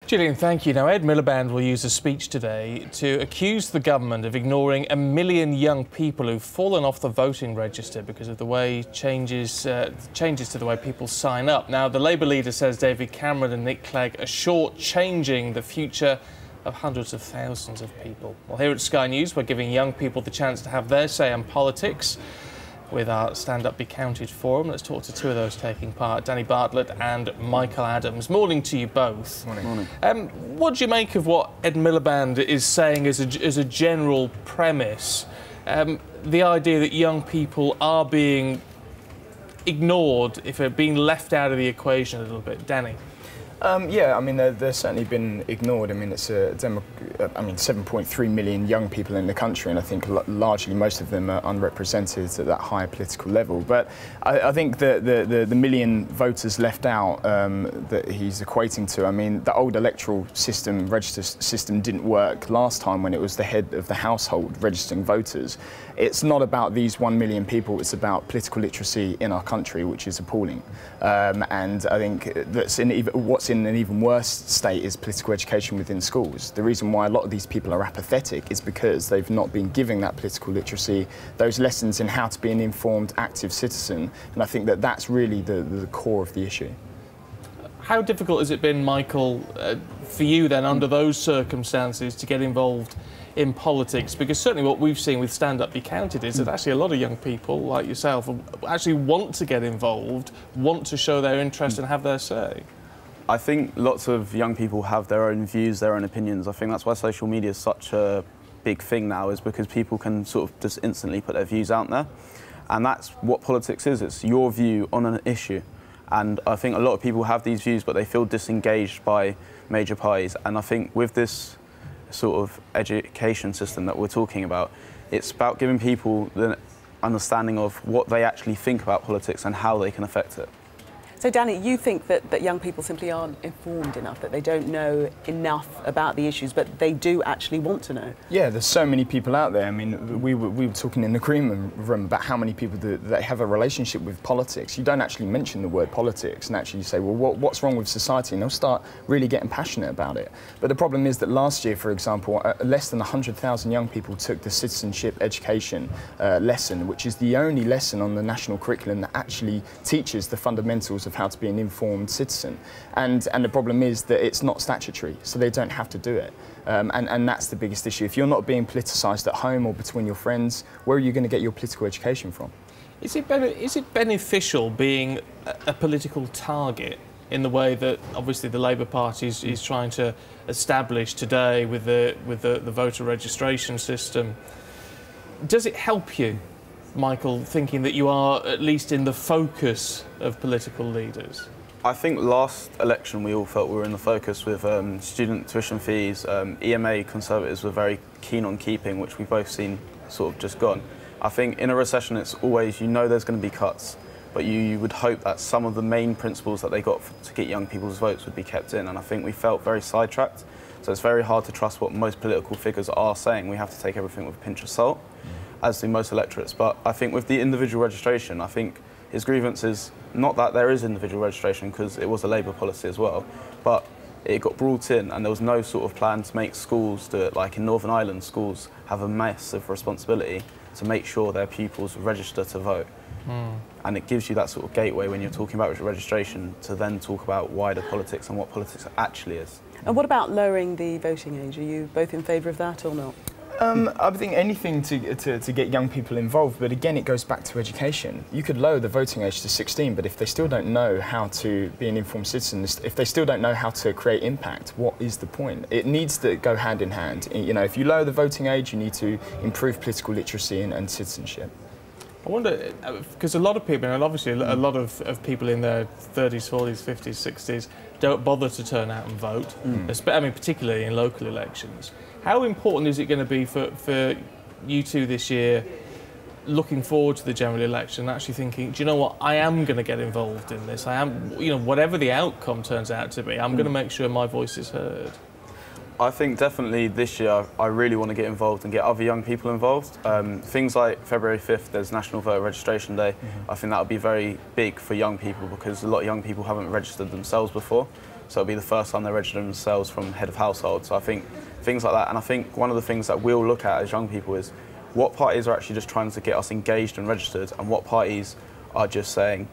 Gillian, thank you. Now, Ed Miliband will use a speech today to accuse the government of ignoring 1 million young people who've fallen off the voting register because of the way changes to the way people sign up. Now, the Labour leader says David Cameron and Nick Clegg are short-changing the future of hundreds of thousands of people. Well, here at Sky News, we're giving young people the chance to have their say on politics with our Stand Up Be Counted forum. Let's talk to two of those taking part, Danny Bartlett and Michael Adams. Morning to you both. Morning. What do you make of what Ed Miliband is saying as a general premise? The idea that young people are being ignored, if they're being left out of the equation a little bit. Danny? Yeah, I mean, they've certainly been ignored. I mean, it's 7.3 million young people in the country, and I think largely most of them are unrepresented at that higher political level. But I think the million voters left out that he's equating to, I mean, the old electoral system, register system, didn't work last time when it was the head of the household registering voters. It's not about these 1 million people, it's about political literacy in our country, which is appalling. And I think that's what's in an even worse state is political education within schools. The reason why a lot of these people are apathetic is because they've not been given that political literacy, those lessons in how to be an informed, active citizen, and I think that that's really the core of the issue. How difficult has it been, Michael, for you then, under those circumstances, to get involved in politics? Because certainly what we've seen with Stand Up Be Counted is that actually a lot of young people, like yourself, actually want to get involved, want to show their interest and have their say. I think lots of young people have their own views, their own opinions. I think that's why social media is such a big thing now, is because people can sort of just instantly put their views out there. And that's what politics is. It's your view on an issue. And I think a lot of people have these views, but they feel disengaged by major parties. And I think with this sort of education system that we're talking about, it's about giving people the understanding of what they actually think about politics and how they can affect it. So, Danny, you think that young people simply aren't informed enough, that they don't know enough about the issues, but they do actually want to know? Yeah, there's so many people out there. I mean, we were talking in the green room about how many people that have a relationship with politics. You don't actually mention the word politics and actually say, well, what's wrong with society? And they'll start really getting passionate about it. But the problem is that last year, for example, less than 100,000 young people took the citizenship education lesson, which is the only lesson on the national curriculum that actually teaches the fundamentals of how to be an informed citizen, and the problem is that it's not statutory, so they don't have to do it, and that's the biggest issue. If you're not being politicised at home or between your friends, where are you going to get your political education from? Is it beneficial being a political target in the way that obviously the Labour Party is trying to establish today with the voter registration system? Does it help you, Michael, thinking that you are at least in the focus of political leaders? I think last election we all felt we were in the focus with student tuition fees. EMA Conservatives were very keen on keeping, which we've both seen sort of just gone. I think in a recession it's always, you know, there's going to be cuts, but you would hope that some of the main principles that they got to get young people's votes would be kept in, and I think we felt very sidetracked. So it's very hard to trust what most political figures are saying. We have to take everything with a pinch of salt, as do most electorates. But I think with the individual registration, I think his grievance is not that there is individual registration, because it was a Labour policy as well, but it got brought in and there was no sort of plan to make schools do it. Like in Northern Ireland, schools have a massive responsibility to make sure their pupils register to vote. And it gives you that sort of gateway when you're talking about registration to then talk about wider politics and what politics actually is. And what about lowering the voting age? Are you both in favour of that or not? I think anything to get young people involved, but again it goes back to education. You could lower the voting age to 16, but if they still don't know how to be an informed citizen, if they still don't know how to create impact, what is the point? It needs to go hand in hand. You know, if you lower the voting age, you need to improve political literacy and citizenship. I wonder, because a lot of people, and obviously a lot of people in their 30s, 40s, 50s, 60s don't bother to turn out and vote, I mean, particularly in local elections. How important is it going to be for you two this year, looking forward to the general election, actually thinking, do you know what, I am going to get involved in this, I am, you know, whatever the outcome turns out to be, I'm going to make sure my voice is heard? I think definitely this year I really want to get involved and get other young people involved. Things like February 5th, there's National Voter Registration Day. I think that would be very big for young people because a lot of young people haven't registered themselves before. so it'll be the first time they register themselves from head of household. So I think things like that, and I think one of the things that we'll look at as young people is what parties are actually just trying to get us engaged and registered, and what parties are just saying,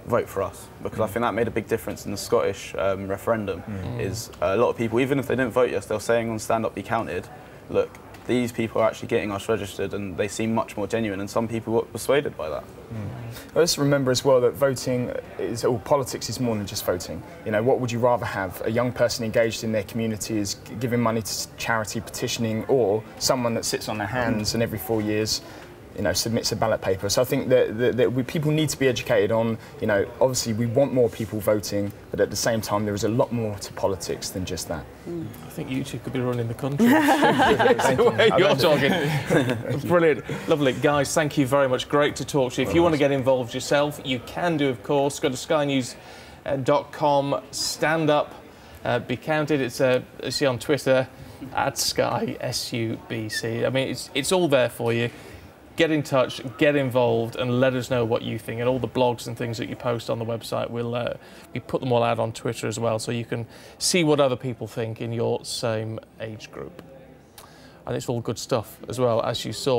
vote for us. Because I think that made a big difference in the Scottish referendum, is a lot of people, even if they didn't vote yes, they're saying on Stand Up Be Counted, look, these people are actually getting us registered, and they seem much more genuine, and some people were persuaded by that. Let's remember as well that voting is, or politics is more than just voting. You know, what would you rather have? A young person engaged in their community is giving money to charity, petitioning, or someone that sits on their hands and every 4 years, you know, submits a ballot paper. So I think that people need to be educated on, you know, obviously we want more people voting, but at the same time there is a lot more to politics than just that. I think you two could be running the country. You're talking. Brilliant. Lovely. Guys, thank you very much. Great to talk to you. If you want to get involved yourself, you can do, of course. Go to skynews.com, stand up, be counted. It's see on Twitter, @Sky, SUBC. I mean, it's all there for you. Get in touch, get involved, and let us know what you think. And all the blogs and things that you post on the website, we put them all out on Twitter as well, so you can see what other people think in your same age group. And it's all good stuff as well, as you saw.